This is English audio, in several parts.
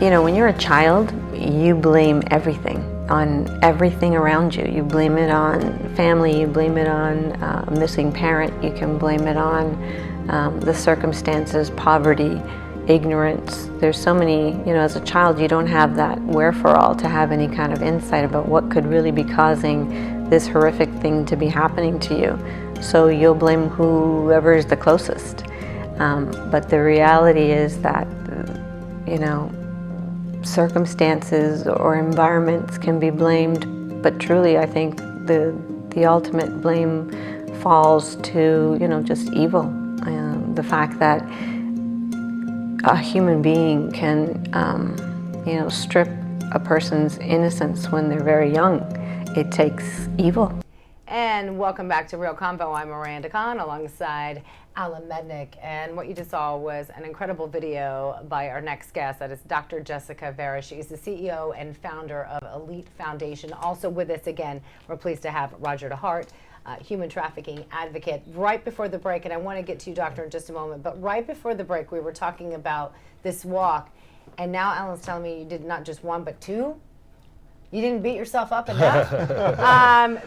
You know, when you're a child, you blame everything on everything around you. You blame it on family, you blame it on a missing parent, you can blame it on the circumstances, poverty, ignorance. There's so many, you know, as a child you don't have that wherefore-all to have any kind of insight about what could really be causing this horrific thing to be happening to you. So you'll blame whoever is the closest. But the reality is that, you know, circumstances or environments can be blamed, but truly I think the ultimate blame falls to, you know, just evil. The fact that a human being can, you know, strip a person's innocence when they're very young. It takes evil. And welcome back to RealConvo. I'm Miranda Kahn alongside Alan Mednick. And what you just saw was an incredible video by our next guest. That is Dr. Jessica Vera. She is the CEO and founder of Elite Foundation. Also with us again, we're pleased to have Roger DeHart, human trafficking advocate. Right before the break, and I want to get to you, Doctor, in just a moment, but right before the break, we were talking about this walk. And now Alan's telling me you did not just one, but two? You didn't beat yourself up enough,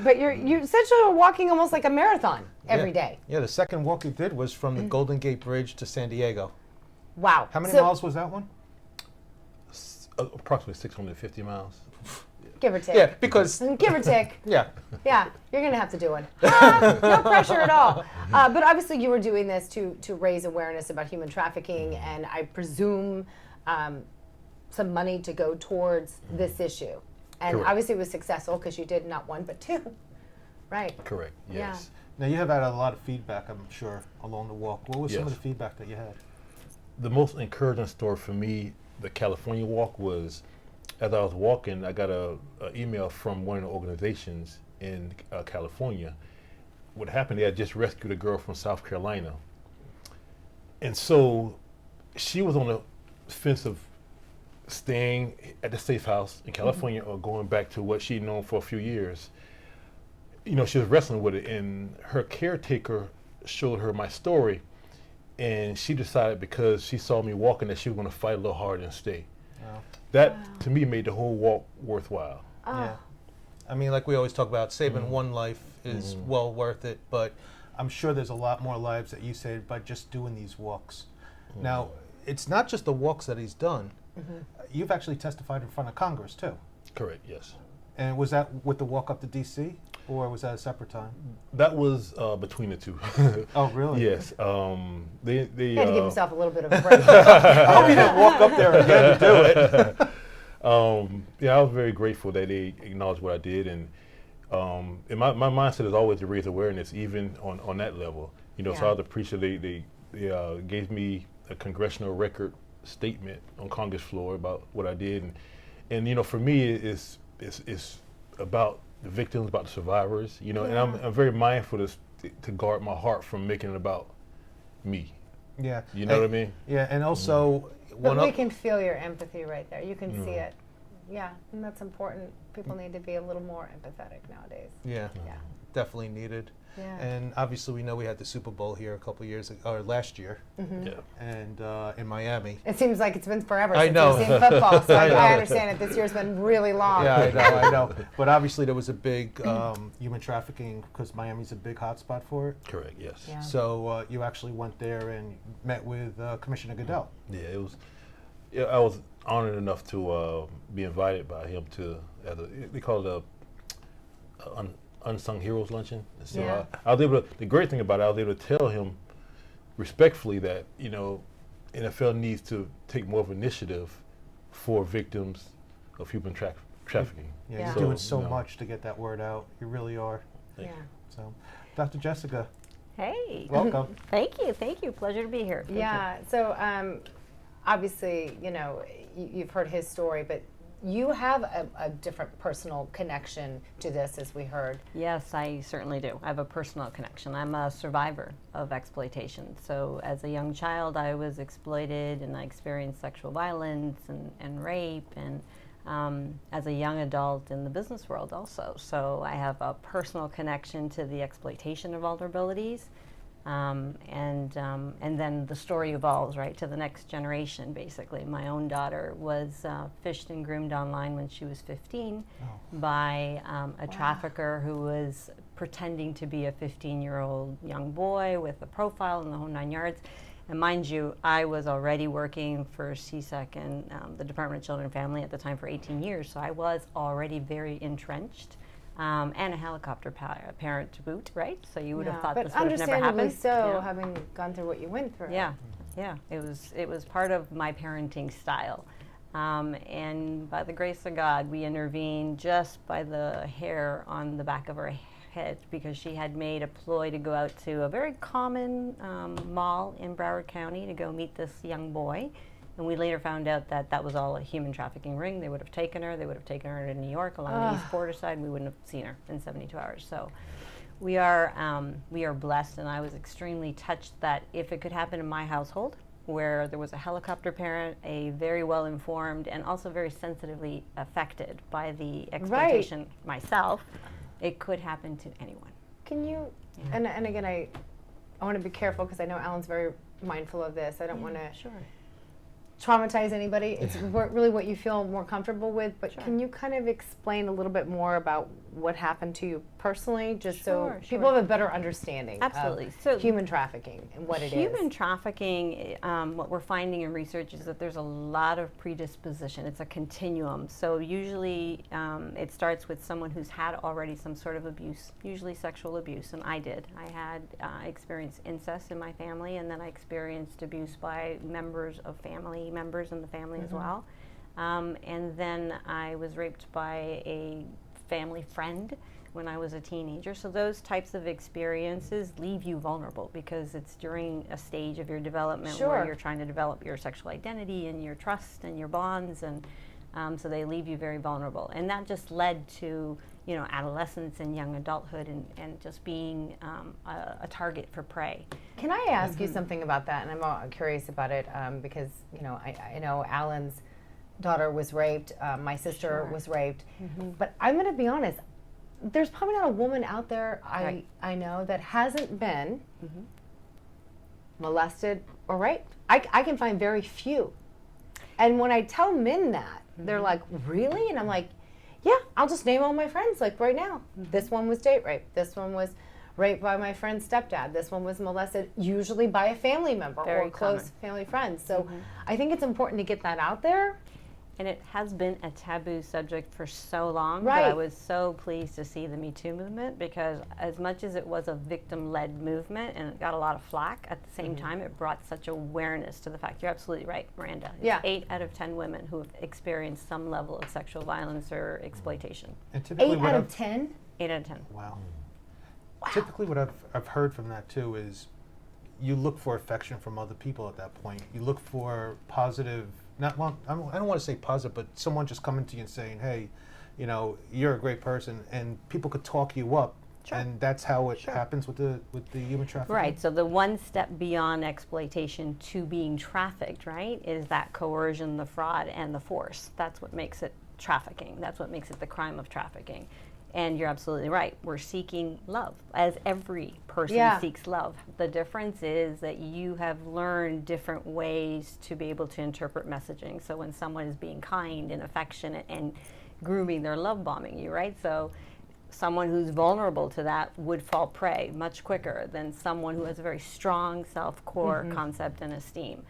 but you essentially were walking almost like a marathon every day. Yeah, the second walk you did was from the Golden Gate Bridge to San Diego. Wow. How many miles was that one? Approximately 650 miles. Give or take. Yeah, because... Give or take. Yeah. Yeah, you're going to have to do it. No pressure at all. But obviously you were doing this to raise awareness about human trafficking, and I presume some money to go towards this issue. And Correct. Obviously it was successful because you did not one but two, right? Correct, yes. Now you have had a lot of feedback, I'm sure, along the walk. What was some of the feedback that you had? The most encouraging story for me, the California walk, was as I was walking, I got an email from one of the organizations in California. What happened, they had just rescued a girl from South Carolina. And so she was on the fence of staying at the safe house in California or going back to what she'd known for a few years. You know, she was wrestling with it, and her caretaker showed her my story, and she decided because she saw me walking that she was going to fight a little harder and stay. Wow. That, to me, made the whole walk worthwhile. Yeah. I mean, like we always talk about, saving one life is well worth it, but I'm sure there's a lot more lives that you saved by just doing these walks. Now, it's not just the walks that he's done. You've actually testified in front of Congress, too. Correct, yes. And was that with the walk up to D.C., or was that a separate time? That was between the two. Oh, really? Yes. He had to give himself a little bit of a break. I hope you didn't walk up there again to do it. Yeah, I was very grateful that they acknowledged what I did, and my mindset is always to raise awareness, even on that level. You know, so I was appreciative they gave me a congressional record statement on Congress floor about what I did, and you know, for me, it's about the victims, about the survivors. You know, and I'm very mindful to guard my heart from making it about me. Yeah. You know what I mean? Yeah, and also But we can feel your empathy right there. You can see it. Yeah, and that's important. People need to be a little more empathetic nowadays. Yeah, definitely needed. Yeah. And obviously we know we had the Super Bowl here a couple years ago, or last year, and in Miami. It seems like it's been forever I since know. we've seen football, so I know. I understand it. This year's been really long. Yeah, I know. But obviously there was a big human trafficking, because Miami's a big hotspot for it. Correct, yes. Yeah. So you actually went there and met with Commissioner Goodell. Yeah, it was. Yeah, I was honored enough to be invited by him to, they call it a unsung heroes luncheon. So I was able to. The great thing about it, I was able to tell him respectfully that, you know, NFL needs to take more of an initiative for victims of human trafficking. Yeah, you're doing so much to get that word out. You really are. Thank you. So, Dr. Jessica. Hey. Welcome. Thank you. Pleasure to be here. Thank you. So obviously, you know, you've heard his story, but you have a different personal connection to this, as we heard. Yes, I certainly do. I have a personal connection. I'm a survivor of exploitation. So as a young child, I was exploited, and I experienced sexual violence and rape, and as a young adult in the business world also. So I have a personal connection to the exploitation of vulnerabilities. And then the story evolves, right, to the next generation, basically. My own daughter was fished and groomed online when she was 15 by a trafficker who was pretending to be a 15-year-old young boy with a profile and the whole 9 yards. And mind you, I was already working for CSEC and the Department of Children and Family at the time for 18 years, so I was already very entrenched. And a helicopter parent to boot, right? So you would have thought this would have never happened. Understandably so, having gone through what you went through. Yeah, yeah. It was part of my parenting style. And by the grace of God, we intervened just by the hair on the back of her head because she had made a ploy to go out to a very common mall in Broward County to go meet this young boy. And we later found out that that was all a human trafficking ring. They would have taken her. They would have taken her to New York along the east border side. And we wouldn't have seen her in 72 hours. So we are blessed, and I was extremely touched that if it could happen in my household, where there was a helicopter parent, a very well-informed and also very sensitively affected by the exploitation myself, it could happen to anyone. Can you, and again, I want to be careful because I know Alan's very mindful of this. I don't want to traumatize anybody. It's really what you feel more comfortable with, but can you kind of explain a little bit more about what happened to you personally, just so people have a better understanding Absolutely. of human trafficking and what it is? Human trafficking, what we're finding in research is that there's a lot of predisposition. It's a continuum. So usually it starts with someone who's had already some sort of abuse, usually sexual abuse, and I did. I had experienced incest in my family, and then I experienced abuse by members of family members in the family as well. And then I was raped by a family friend when I was a teenager. So those types of experiences leave you vulnerable because it's during a stage of your development where you're trying to develop your sexual identity and your trust and your bonds, and so they leave you very vulnerable. And that just led to, you know, adolescence and young adulthood and just being a target for prey. Can I ask you something about that? And I'm curious about it because, you know, I know Alan's daughter was raped, my sister was raped, but I'm going to be honest, there's probably not a woman out there I know that hasn't been molested or raped. I can find very few. And when I tell men that, they're like, really? And I'm like, yeah, I'll just name all my friends, like right now. This one was date rape. This one was raped by my friend's stepdad. This one was molested, usually by a family member or close family friends. So I think it's important to get that out there. And it has been a taboo subject for so long, but I was so pleased to see the Me Too movement because as much as it was a victim-led movement and it got a lot of flack, at the same time it brought such awareness to the fact. You're absolutely right, Miranda. It's 8 out of 10 women who have experienced some level of sexual violence or exploitation. And typically 8 out of 10? 8 out of 10. Wow. Typically what I've heard from that too is you look for affection from other people at that point. You look for positive, I don't want to say positive, but someone just coming to you and saying, hey, you know, you're a great person, and people could talk you up. And that's how it happens with the human trafficking. Right. So the one step beyond exploitation to being trafficked, right, is that coercion, the fraud, and the force. That's what makes it trafficking. That's what makes it the crime of trafficking. And you're absolutely right. We're seeking love, as every person seeks love. The difference is that you have learned different ways to be able to interpret messaging. So when someone is being kind and affectionate and grooming, they're love bombing you, right? So someone who's vulnerable to that would fall prey much quicker than someone who has a very strong self-core concept and esteem.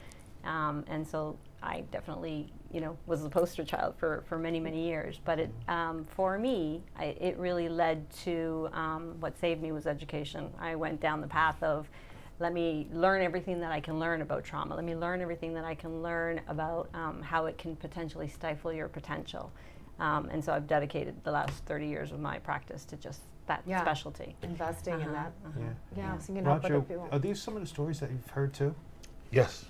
And so I definitely, you know, was the poster child for many, many years. But it, for me, it really led to what saved me was education. I went down the path of, let me learn everything that I can learn about trauma. Let me learn everything that I can learn about how it can potentially stifle your potential. And so I've dedicated the last 30 years of my practice to just that specialty. Investing in that. So you can Roger, help other people. are these some of the stories that you've heard too? Yes.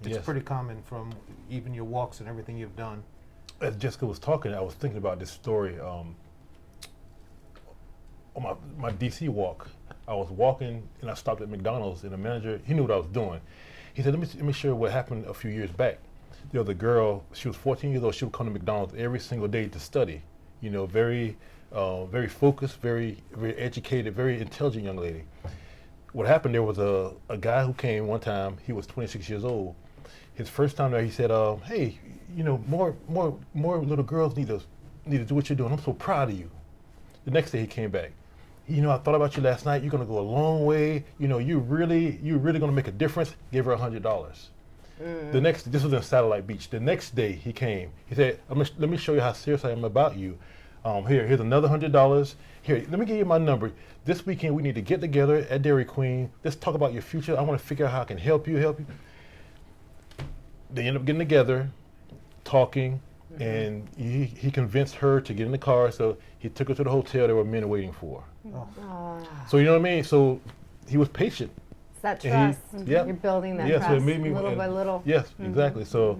It's pretty common from even your walks and everything you've done. As Jessica was talking, I was thinking about this story. On my DC walk, I was walking and I stopped at McDonald's, and the manager, he knew what I was doing. He said, let me share what happened a few years back. There was a girl, she was 14 years old, she would come to McDonald's every single day to study. You know, very focused, very educated, very intelligent young lady. what happened, there was a guy who came one time. He was 26 years old. His first time there, he said, hey, you know, more little girls need to do what you're doing. I'm so proud of you. The next day he came back. You know, I thought about you last night. You're going to go a long way. You know, you're really going to make a difference. Give her $100. This was in Satellite Beach. The next day he came. He said, let me show you how serious I am about you. Here's another $100. Here, let me give you my number. This weekend we need to get together at Dairy Queen. Let's talk about your future. I want to figure out how I can help you. They end up getting together, talking, and he convinced her to get in the car. So he took her to the hotel there were men waiting for her. So you know what I mean? So he was patient. It's that trust. You're building that trust so it made me, little by little. Yes, exactly. So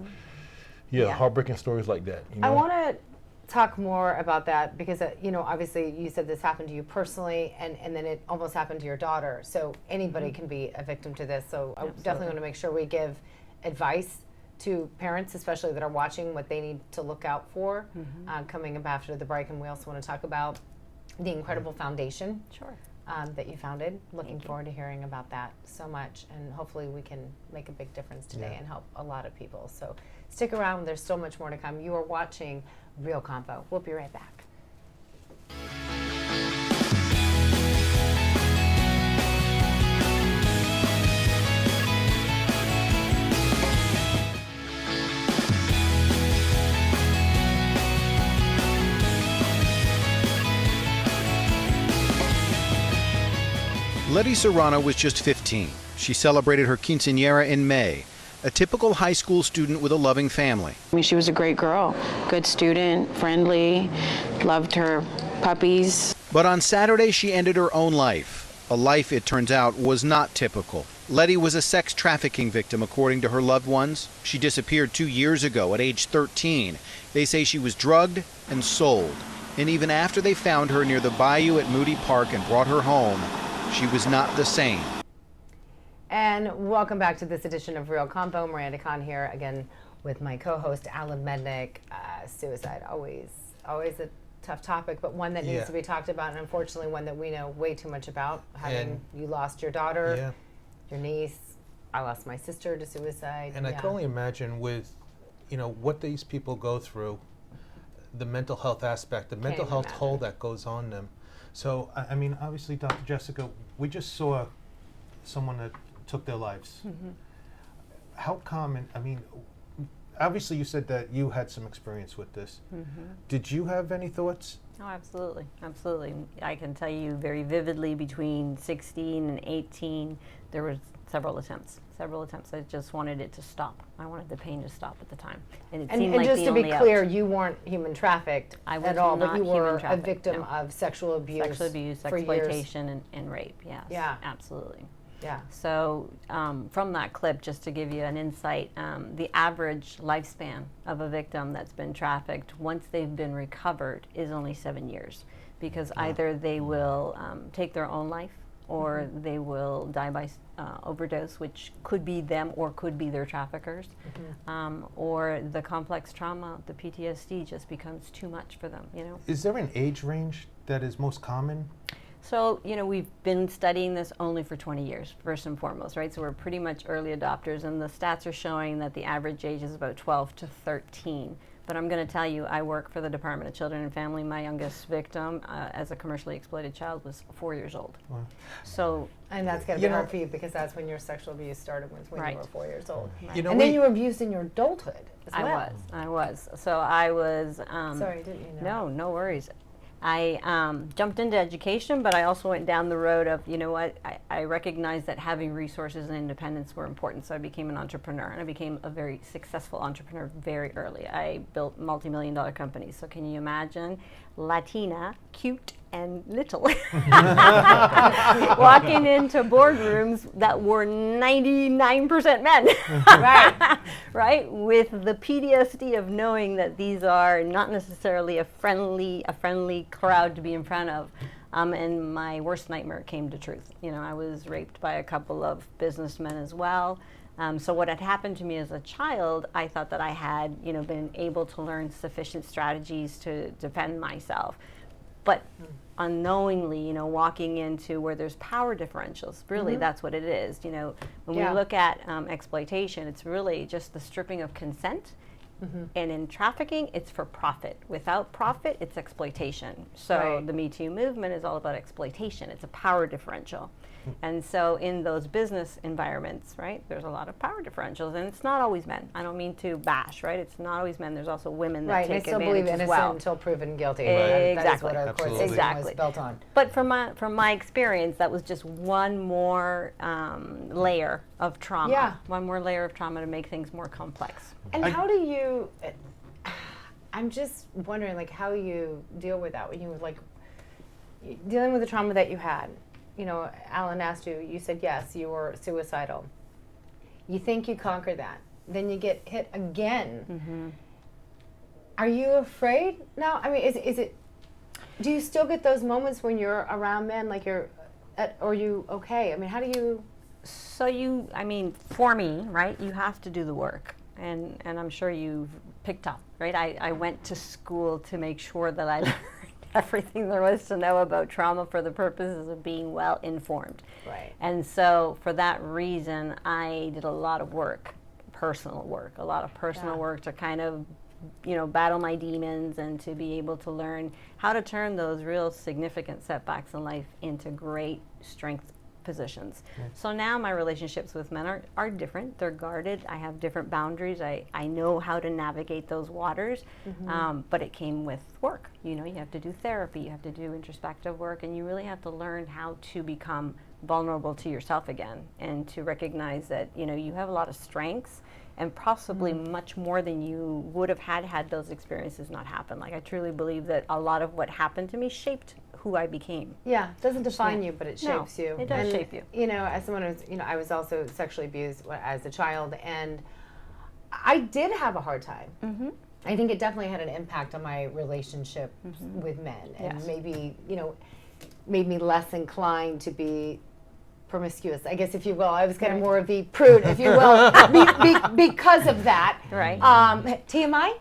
heartbreaking stories like that. You know? I want to talk more about that because, you know, obviously you said this happened to you personally and then it almost happened to your daughter. So anybody can be a victim to this. So I definitely want to make sure we give advice to parents, especially that are watching, what they need to look out for coming up after the break. And we also want to talk about the incredible foundation that you founded. Looking forward to hearing about that so much. And hopefully we can make a big difference today and help a lot of people. So stick around. There's so much more to come. You are watching RealConvo. We'll be right back. Letty Serrano was just 15. She celebrated her quinceañera in May, a typical high school student with a loving family. I mean, she was a great girl, good student, friendly, loved her puppies. But on Saturday, she ended her own life. A life, it turns out, was not typical. Letty was a sex trafficking victim, according to her loved ones. She disappeared 2 years ago at age 13. They say she was drugged and sold. And even after they found her near the bayou at Moody Park and brought her home, she was not the same. And welcome back to this edition of RealConvo. Miranda Kahn here again with my co-host Alan Mednick. Suicide, always a tough topic, but one that needs to be talked about, and unfortunately one that we know way too much about. You lost your daughter, your niece. I lost my sister to suicide. And I can only imagine with, you know, what these people go through, the mental health aspect, the mental health toll that goes on them. So, I mean, obviously, Dr. Jessica, we just saw someone that took their lives. How common, I mean, obviously you said that you had some experience with this. Did you have any thoughts? Oh, absolutely, absolutely. I can tell you very vividly between 16 and 18, there were several attempts. I just wanted it to stop. I wanted the pain to stop at the time. And just to be clear, you weren't human trafficked at all, but you were a victim no. of sexual abuse. Sexual abuse, exploitation, and rape, yes. Yeah. Absolutely. Yeah. So from that clip, just to give you an insight, the average lifespan of a victim that's been trafficked, once they've been recovered, is only 7 years. Because either they will take their own life, or they will die by overdose, which could be them or could be their traffickers, or the complex trauma, the PTSD just becomes too much for them, you know. Is there an age range that is most common? So, you know, we've been studying this only for 20 years, first and foremost, right? So we're pretty much early adopters, and the stats are showing that the average age is about 12 to 13. But I'm going to tell you, I work for the Department of Children and Family. My youngest victim, as a commercially exploited child, was 4 years old. Wow. So, and that's got to be hard for you because that's when your sexual abuse started, was when you were 4 years old. Right. You know, and then you were abused in your adulthood as well. I was. So I was. Sorry, didn't you know? No, no worries. I jumped into education, but I also went down the road of, you know what, I recognized that having resources and independence were important, so I became an entrepreneur, and I became a very successful entrepreneur very early. I built multi-million-dollar companies, so can you imagine, Latina, cute and little, walking into boardrooms that were 99% men, right? With the PTSD of knowing that these are not necessarily a friendly crowd to be in front of. And my worst nightmare came to truth. You know, I was raped by a couple of businessmen as well. So what had happened to me as a child, I thought that I had, been able to learn sufficient strategies to defend myself. But unknowingly, you know, walking into where there's power differentials. Really, that's what it is. You know, when we look at exploitation, it's really just the stripping of consent. And in trafficking, it's for profit. Without profit, it's exploitation. So the Me Too movement is all about exploitation. It's a power differential. And so in those business environments, right, there's a lot of power differentials. And it's not always men. I don't mean to bash, right? It's not always men. There's also women that take advantage as well. Right, and I still believe innocent until proven guilty. Exactly. That is what our court system was built on. But from my experience, that was just one more layer of trauma. Yeah. One more layer of trauma to make things more complex. And how do you, I'm just wondering, like, how you deal with that when you, like, dealing with the trauma that you had. You know, Alan asked you, you said yes, you were suicidal. You think you conquer that. Then you get hit again. Are you afraid now? I mean, is it, do you still get those moments when you're around men, like or are you okay? I mean, how do you? So I mean, for me, right, you have to do the work. And I'm sure you've picked up, right? I went to school to make sure that I learned everything there was to know about trauma for the purposes of being well informed. Right. And so for that reason, I did a lot of work, personal work, work to kind of, you know, battle my demons and to be able to learn how to turn those real significant setbacks in life into great strength positions. So now my relationships with men are different. They're guarded. I have different boundaries. I know how to navigate those waters, but it came with work. You know, you have to do therapy, you have to do introspective work, and you really have to learn how to become vulnerable to yourself again and to recognize that, you know, you have a lot of strengths and possibly much more than you would have had those experiences not happen. Like, I truly believe that a lot of what happened to me shaped who I became. Yeah, it doesn't define you, but it shapes you. It does shape you. You know, as someone who's, you know, I was also sexually abused as a child, and I did have a hard time. I think it definitely had an impact on my relationship with men, and maybe, you know, made me less inclined to be promiscuous, I guess, if you will. I was kind of more of the prude, if you will, because of that. Right. TMI.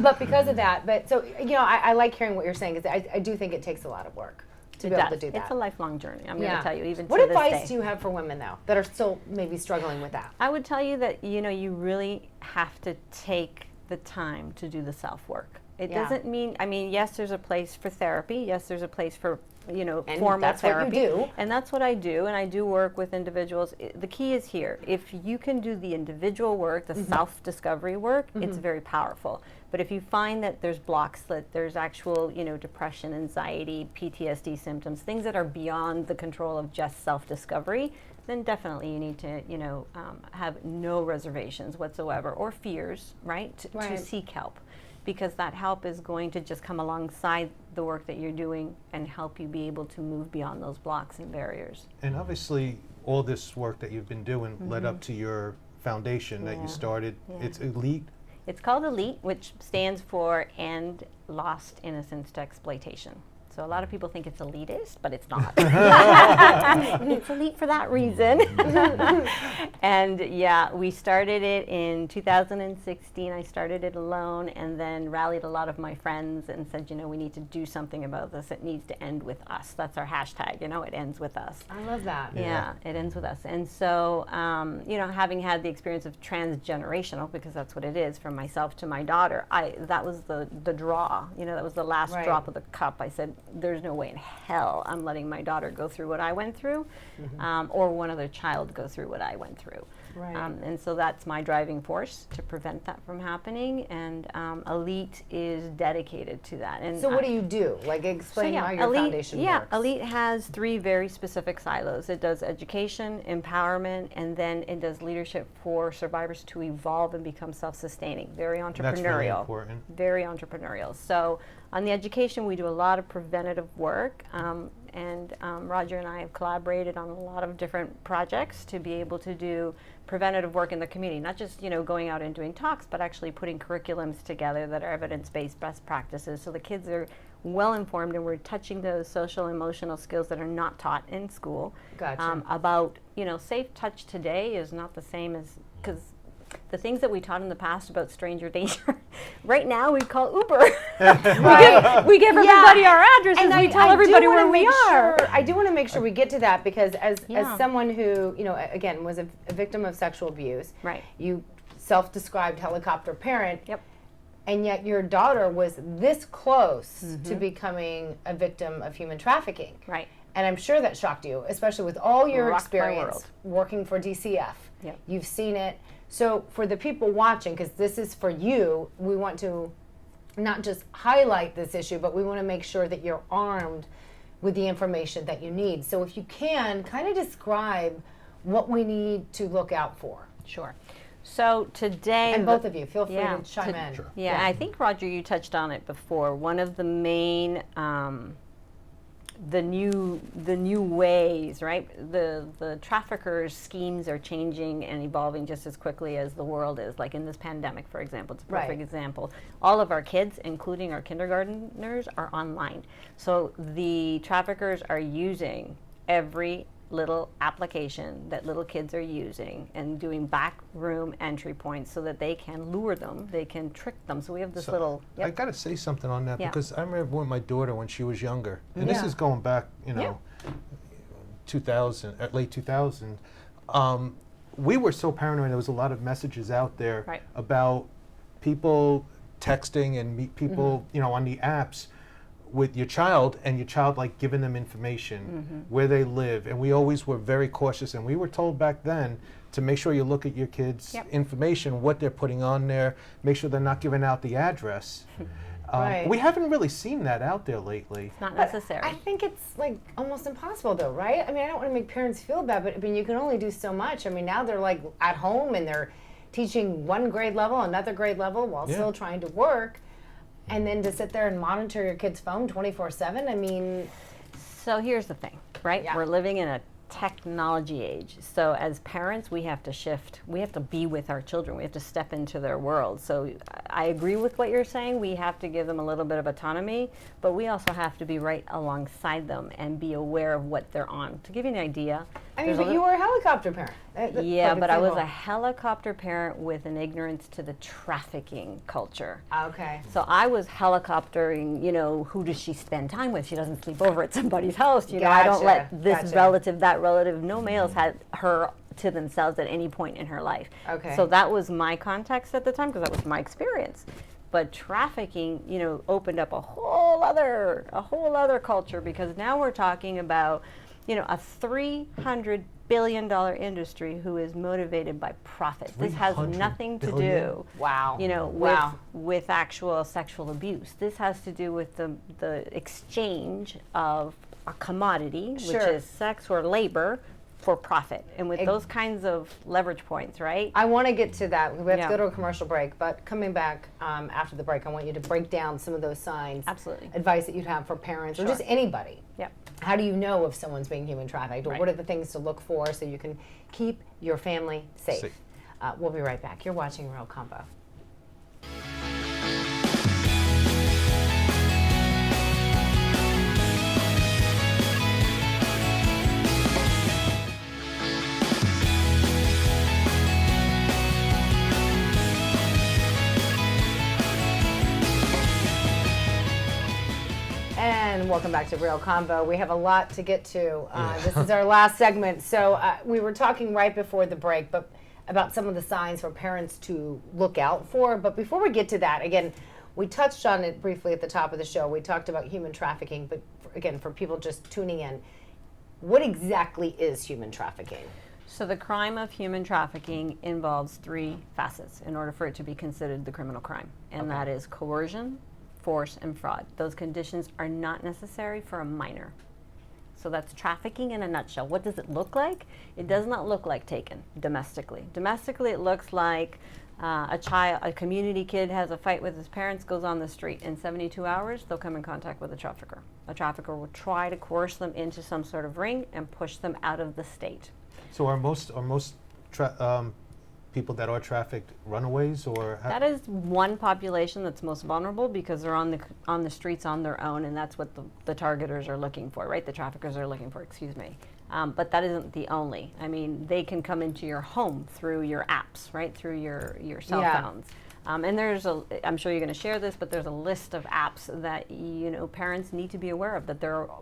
But because of that. But so, you know, I like hearing what you're saying, because I do think it takes a lot of work to be able to do that. It's a lifelong journey. I'm going to tell you, even what to this advice day. do you have for women, though, that are still maybe struggling with that? I would tell you that, you know, you really have to take the time to do the self-work. It doesn't mean, I mean, yes, there's a place for therapy. Yes, there's a place for, you know, And formal that's therapy. what you do. And that's what I do, and I do work with individuals. The key is here. If you can do the individual work, the self-discovery work, it's very powerful. But if you find that there's blocks, that there's actual, you know, depression, anxiety, PTSD symptoms, things that are beyond the control of just self-discovery, then definitely you need to, you know, have no reservations whatsoever, or fears, right, to seek help. Because that help is going to just come alongside the work that you're doing and help you be able to move beyond those blocks and barriers. And obviously, all this work that you've been doing led up to your foundation that you started. It's Elite. It's called ELITE, which stands for End Lost Innocence to Exploitation. So a lot of people think it's elitist, but it's not. It's elite for that reason. And yeah, we started it in 2016. I started it alone, and then rallied a lot of my friends and said, you know, we need to do something about this. It needs to end with us. That's our hashtag, you know, it ends with us. I love that. Yeah, it ends with us. And so, you know, having had the experience of transgenerational, because that's what it is, from myself to my daughter, that was the draw. You know, that was the last drop of the cup. I said, there's no way in hell I'm letting my daughter go through what I went through, or one other child go through what I went through. Right. And so that's my driving force to prevent that from happening, and ELITE is dedicated to that. And So what do you do? Like, explain how your ELITE, foundation works. ELITE has 3 very specific silos. It does education, empowerment, and then it does leadership for survivors to evolve and become self-sustaining. Very entrepreneurial. That's really important. Very entrepreneurial. So on the education, we do a lot of preventative work, and Roger and I have collaborated on a lot of different projects to be able to do preventative work in the community, not just, you know, going out and doing talks, but actually putting curriculums together that are evidence-based best practices, so the kids are well informed, and we're touching those social emotional skills that are not taught in school. Gotcha. About, you know, safe touch today is not the same as, because the things that we taught in the past about stranger danger, right now we call Uber. we give everybody our addresses, and we tell everybody where we are. I do want to make sure we get to that, because as someone who, you know, again, was a victim of sexual abuse, right? You self-described helicopter parent. Yep. And yet your daughter was this close to becoming a victim of human trafficking. Right. And I'm sure that shocked you, especially with all your Rocked my experience world. working for DCF. Yep. You've seen it. So for the people watching, because this is for you, we want to not just highlight this issue, but we want to make sure that you're armed with the information that you need. So if you can, kind of describe what we need to look out for. Sure. So today, and both of you, feel free to chime in. Sure. Yeah, I think, Roger, you touched on it before. One of the main, the new ways, right? The traffickers' schemes are changing and evolving just as quickly as the world is. Like in this pandemic, for example, it's a perfect example. All of our kids, including our kindergartners, are online. So the traffickers are using every little application that little kids are using and doing back room entry points so that they can lure them, they can trick them. So we have this little. I got to say something on that, because I remember with my daughter when she was younger, and this is going back, you know, 2000, late 2000. We were so paranoid. There was a lot of messages out there about people texting and meet people, you know, on the apps with your child, and your child like giving them information where they live, and we always were very cautious, and we were told back then to make sure you look at your kids' information, what they're putting on there, make sure they're not giving out the address. We haven't really seen that out there lately. It's not necessary. I think it's like almost impossible though, right? I mean, I don't want to make parents feel bad, but I mean, you can only do so much. I mean, now they're like at home and they're teaching one grade level, another grade level while still trying to work. And then to sit there and monitor your kid's phone 24/7, I mean. So here's the thing, right? We're living in a technology age. So as parents, we have to shift. We have to be with our children. We have to step into their world. So I agree with what you're saying. We have to give them a little bit of autonomy, but we also have to be right alongside them and be aware of what they're on. To give you an idea. I mean, but you were a helicopter parent. Yeah, but I was a helicopter parent with an ignorance to the trafficking culture. Okay. So I was helicoptering, you know, who does she spend time with? She doesn't sleep over at somebody's house. You know, I don't let this relative, that relative, no males had her to themselves at any point in her life. Okay. So that was my context at the time, because that was my experience. But trafficking, you know, opened up a whole other culture, because now we're talking about, you know, a $300 billion industry who is motivated by profit. This has nothing to do, you know, with actual sexual abuse. This has to do with the exchange of a commodity, which is sex or labor, for profit, and with those kinds of leverage points, right? I want to get to that. We have to go to a commercial break, but coming back after the break, I want you to break down some of those signs, advice that you'd have for parents or just anybody. How do you know if someone's being human trafficked, or what are the things to look for so you can keep your family safe? We'll be right back. You're watching RealConvo. And welcome back to RealConvo. We have a lot to get to. This is our last segment. So we were talking right before the break, but about some of the signs for parents to look out for. But before we get to that, again, we touched on it briefly at the top of the show. We talked about human trafficking, but again, for people just tuning in, what exactly is human trafficking? So the crime of human trafficking involves three facets in order for it to be considered the criminal crime, and that is coercion, force, and fraud. Those conditions are not necessary for a minor. So that's trafficking in a nutshell. What does it look like? It does not look like taken domestically. Domestically, it looks like a community kid has a fight with his parents, goes on the street. In 72 hours, they'll come in contact with a trafficker. A trafficker will try to coerce them into some sort of ring and push them out of the state. So are most people that are trafficked runaways, or That is one population that's most vulnerable because they're on the streets on their own, and that's what the targeters are looking for, right? The traffickers are looking for, excuse me. But that isn't the only. I mean, they can come into your home through your apps, right? Through your cell phones. And there's I'm sure you're going to share this, but there's a list of apps that parents need to be aware of.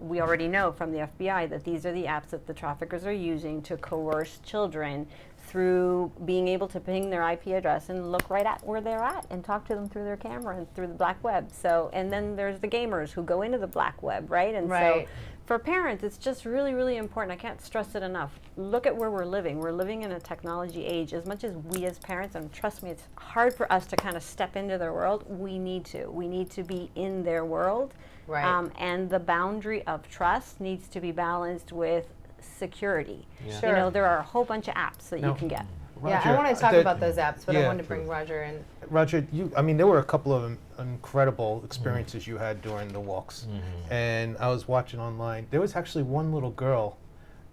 We already know from the FBI that these are the apps that the traffickers are using to coerce children through being able to ping their IP address and look right at where they're at and talk to them through their camera and through the black web. So, and then there's the gamers who go into the black web, right? And so for parents, it's just really, really important. I can't stress it enough. Look at where we're living. We're living in a technology age. As much as we as parents, and trust me, it's hard for us to kind of step into their world, we need to. We need to be in their world. Right. And the boundary of trust needs to be balanced with security. Yeah. Sure. There are a whole bunch of apps that you can get. Yeah, I want to talk about those apps, but I yeah. wanted to bring Roger in. Roger, there were a couple of incredible experiences you had during the walks. And I was watching online. There was actually one little girl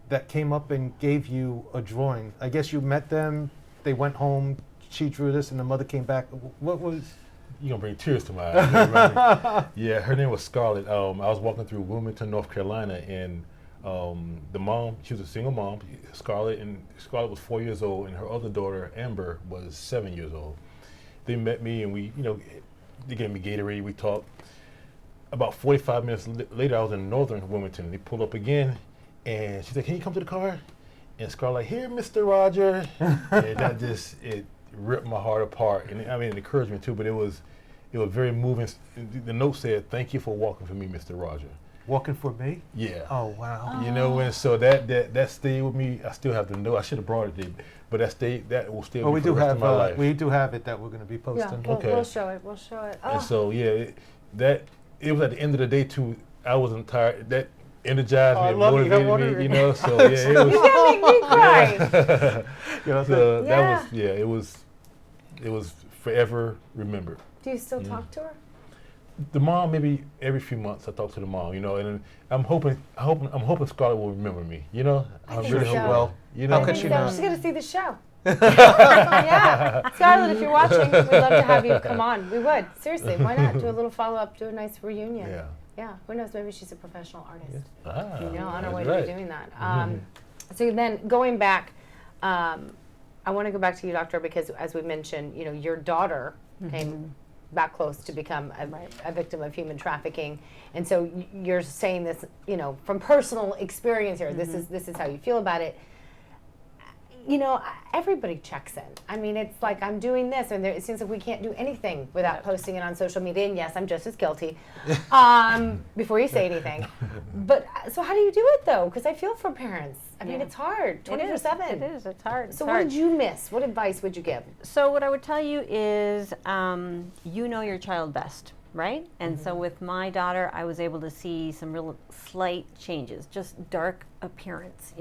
that came up and gave you a drawing. I guess you met them, they went home, she drew this, and the mother came back. What was... You're going to bring tears to my eyes. Yeah, her name was Scarlett. I was walking through Wilmington, North Carolina, and the mom, she was a single mom, Scarlett was 4 years old, and her other daughter, Amber, was 7 years old. They met me, and they gave me Gatorade, we talked. About 45 minutes later, I was in northern Wilmington. They pulled up again, and she said, "Can you come to the car?" And Scarlett, "Here, Mr. Roger." And that it ripped my heart apart. And it encouraged me too, but it was very moving. The note said, "Thank you for walking for me, Mr. Roger." Walking for me? Yeah. Oh, wow. And so that stayed with me. I still have the note. I should have brought it, but that will stay with me for the rest of my life. We do have it that we're going to be posting. Yeah, Okay. we'll show it. We'll show it. And so it was at the end of the day too. I wasn't tired. That energized me, motivated me. So yeah, it was. You're gonna make me cry. It was forever remembered. Do you still talk to her? The mom, maybe every few months I talk to the mom, and I'm hoping Scarlett will remember me, I really hope. Well, how could she not? She's gonna see the show. Yeah, Scarlett, if you're watching, we'd love to have you come on. We would, seriously. Why not do a little follow-up, do a nice reunion? Yeah. Yeah. Who knows? Maybe she's a professional artist. On her way to be doing that. So then, going back, I want to go back to you, Doctor, because as we mentioned, your daughter came back close to become a victim of human trafficking, and so you're saying this, from personal experience here. This is how you feel about it. Everybody checks in. It's like, I'm doing this, and it seems like we can't do anything without posting it on social media. And yes, I'm just as guilty. Before you say anything, but so how do you do it though? Because I feel for parents. It's hard, 24/7. It is. It's hard. So what did you miss? What advice would you give? So what I would tell you is, you know your child best, right? And so with my daughter, I was able to see some real slight changes, just dark appearance,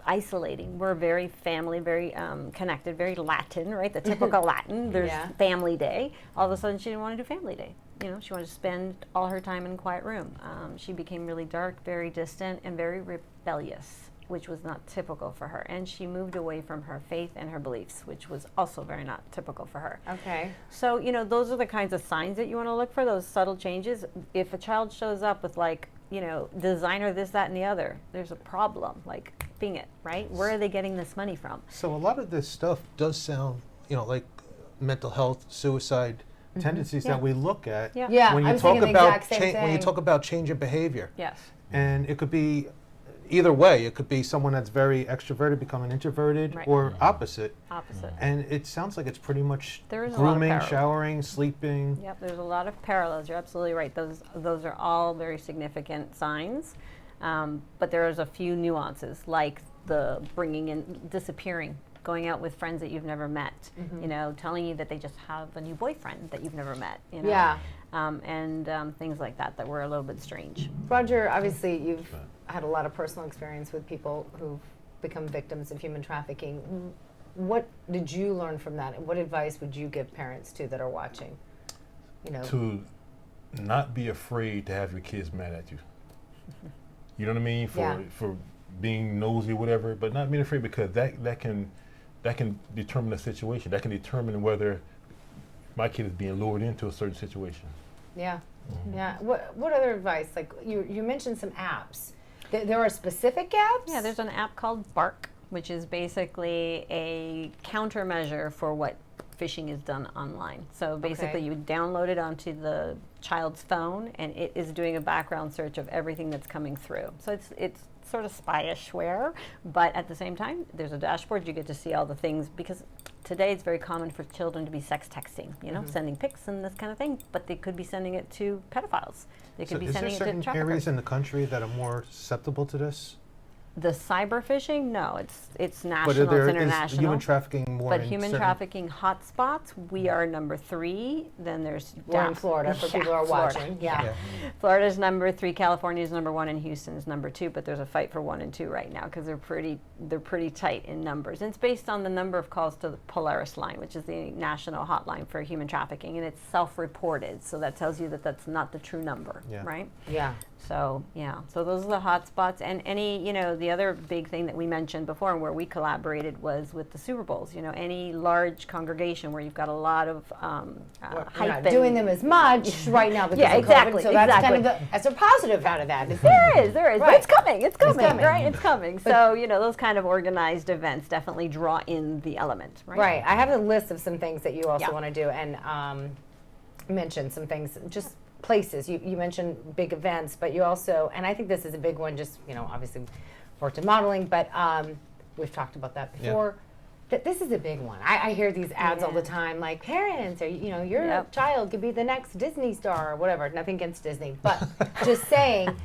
isolating. We're very family, very connected, very Latin, right? The typical Latin. There's family day. All of a sudden, she didn't want to do family day. She wanted to spend all her time in a quiet room. She became really dark, very distant, and very rebellious, which was not typical for her. And she moved away from her faith and her beliefs, which was also very not typical for her. Okay. So, those are the kinds of signs that you want to look for, those subtle changes. If a child shows up with designer this, that, and the other, there's a problem, bing it, right? Where are they getting this money from? So a lot of this stuff does sound, like mental health, suicide tendencies that we look at when you talk about when you talk about change in behavior. Yes. And it could be either way. It could be someone that's very extroverted becoming introverted, or opposite. And it sounds like it's pretty much grooming, showering, sleeping. Yep, there's a lot of parallels. You're absolutely right. Those are all very significant signs. But there's a few nuances, like the bringing in, disappearing, going out with friends that you've never met, telling you that they just have a new boyfriend that you've never met, and things like that were a little bit strange. Roger, obviously you've had a lot of personal experience with people who've become victims of human trafficking. What did you learn from that, and what advice would you give parents too that are watching? To not be afraid to have your kids mad at you. You know what I mean? For being nosy, whatever, but not being afraid, because that can that can determine the situation. That can determine whether my kid is being lured into a certain situation. Yeah. Yeah. What other advice? Like you mentioned some apps. There are specific apps? Yeah, there's an app called Bark, which is basically a countermeasure for what phishing is done online. So basically you download it onto the child's phone, and it is doing a background search of everything that's coming through. So it's sort of spyish-ware, but at the same time, there's a dashboard. You get to see all the things, because today it's very common for children to be sex texting, you know, sending pics and this kind of thing, but they could be sending it to pedophiles. They could be sending it to certain traffickers. areas in the country that are more susceptible to this? The cyber phishing, no, it's national, But it's there is international. human trafficking more But in human certain- trafficking hotspots, we are number 3. Then there's We're in Florida for people who are Florida. watching. Yeah. Florida's number 3, California's number 1, and Houston's number 2. But there's a fight for 1 and 2 right now because they're pretty tight in numbers. And it's based on the number of calls to the Polaris line, which is the national hotline for human trafficking, and it's self-reported. So that tells you that that's not the true number, right? Yeah. So so those are the hot spots. And any, you know, the other big thing that we mentioned before and where we collaborated was with the Super Bowls. You know, any large congregation where you've got a lot of We're hype. not doing them as much right now because Yeah, of exactly, COVID, so that's kind exactly. of that's a positive out of that. There is, but Right. it's coming, coming. right? It's coming. So, you know, those kind of organized events definitely draw in the element, right? Right. I have a list of some things that you also Yeah. want to do, and mention some things, just places. You mentioned big events, but you also, and I think this is a big one, just, you know, obviously worked in modeling, but we've talked about that before. This is a big one. I hear these ads all the time, like, parents, or, you know, your child could be the next Disney star or whatever. Nothing against Disney, but just saying,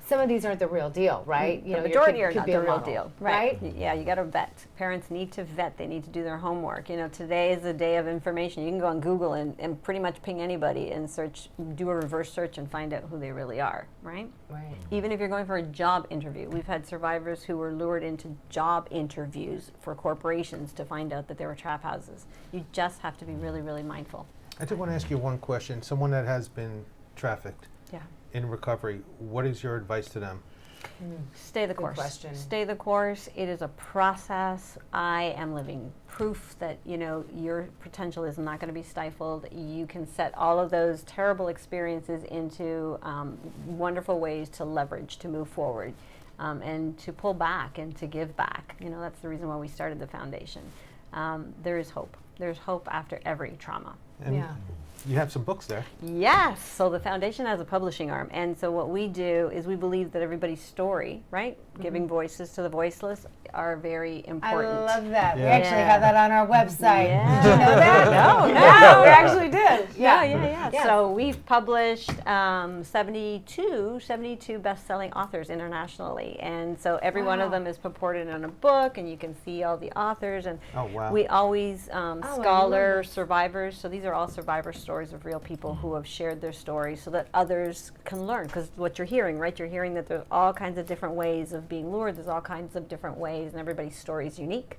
some of these aren't the real deal, right? The You know, your majority kid are could not be the a real model, deal, right? Yeah, you got to vet. Parents need to vet. They need to do their homework. You know, today is the day of information. You can go on Google and pretty much ping anybody and search, do a reverse search and find out who they really are, right? Right. Even if you're going for a job interview. We've had survivors who were lured into job interviews for corporations to find out that they were trap houses. You just have to be really, really mindful. I did want to ask you one question. Someone that has been trafficked Yeah. in recovery, what is your advice to them? Stay the course. question. Stay the course. It is a process. I am living proof that, you know, your potential is not going to be stifled. You can set all of those terrible experiences into wonderful ways to leverage, to move forward, and to pull back and to give back. You know, that's the reason why we started the foundation. There is hope. There's hope after every trauma. And Yeah. you have some books there. Yes. So the foundation has a publishing arm. And so what we do is we believe that everybody's story, right? Giving voices to the voiceless are very important. I love that. We Yeah. actually have that on our website. Yeah. Did you know that? No, Yeah, we actually did. Yeah. So we've published 72 best-selling authors internationally. And so every one of them is purported in a book, and you can see all the authors. And Oh, wow. we always love scholar it. survivors. So these are all survivor stories of real people who have shared their stories so that others can learn. Because what you're hearing, right? You're hearing that there's all kinds of different ways of being lured. There's all kinds of different ways, and everybody's story is unique.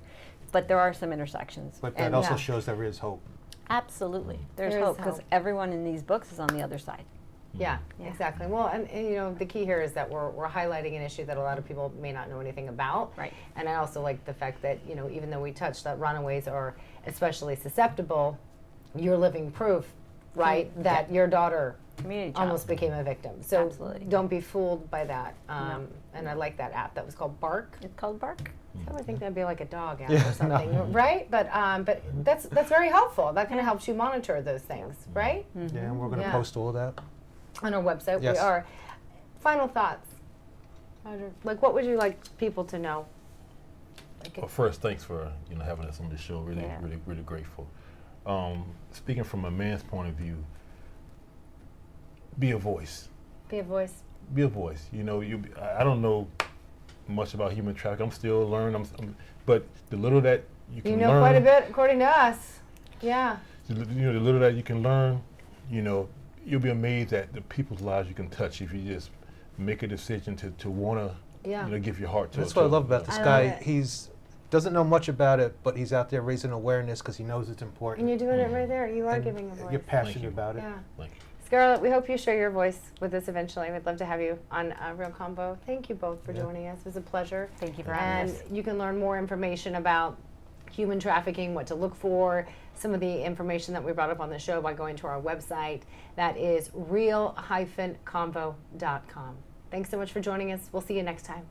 But there are some intersections. But that And also shows there is hope. absolutely, there's There is hope because hope. everyone in these books is on the other side. Yeah, Yeah. exactly. Well, and you know, the key here is that we're highlighting an issue that a lot of people may not know anything about. Right. And I also like the fact that, you know, even though we touched that runaways are especially susceptible, you're living proof, right, that your daughter Community child. almost became a victim. So Absolutely. don't be fooled by that. And I like that app. That was called Bark. It's called Bark. I would think that'd be like a dog app Yeah, or something, right? But that's very helpful. That kind of helps you monitor those things, right? Yeah, and we're going to Yeah. post all that. On our website, Yes. we are. Final thoughts. Roger. Like, what would you like people to know? Like, Well, first, thanks for having us on the show. Really, Yeah. really grateful. Speaking from a man's point of view, be a voice. be a voice. Be a voice. You know, I don't know much about human trafficking. I'm still learning. But the little that you can You learn, know quite a bit, according to us. Yeah. the little that you can learn, you'll be amazed at the people's lives you can touch if you just make a decision to want to, Yeah. give your heart to. That's what I love about this I guy. love it. He's doesn't know much about it, but he's out there raising awareness because he knows it's And important. you're doing it right there. You are And giving a voice. You're passionate you. about it. Yeah. Thank you. Scarlett, we hope you share your voice with us eventually. We'd love to have you on RealConvo. Thank you both for Yeah. joining us. It was a pleasure. Thank you for And having us. you can learn more information about human trafficking, what to look for, some of the information that we brought up on the show by going to our website. That is real-convo.com. Thanks so much for joining us. We'll see you next time.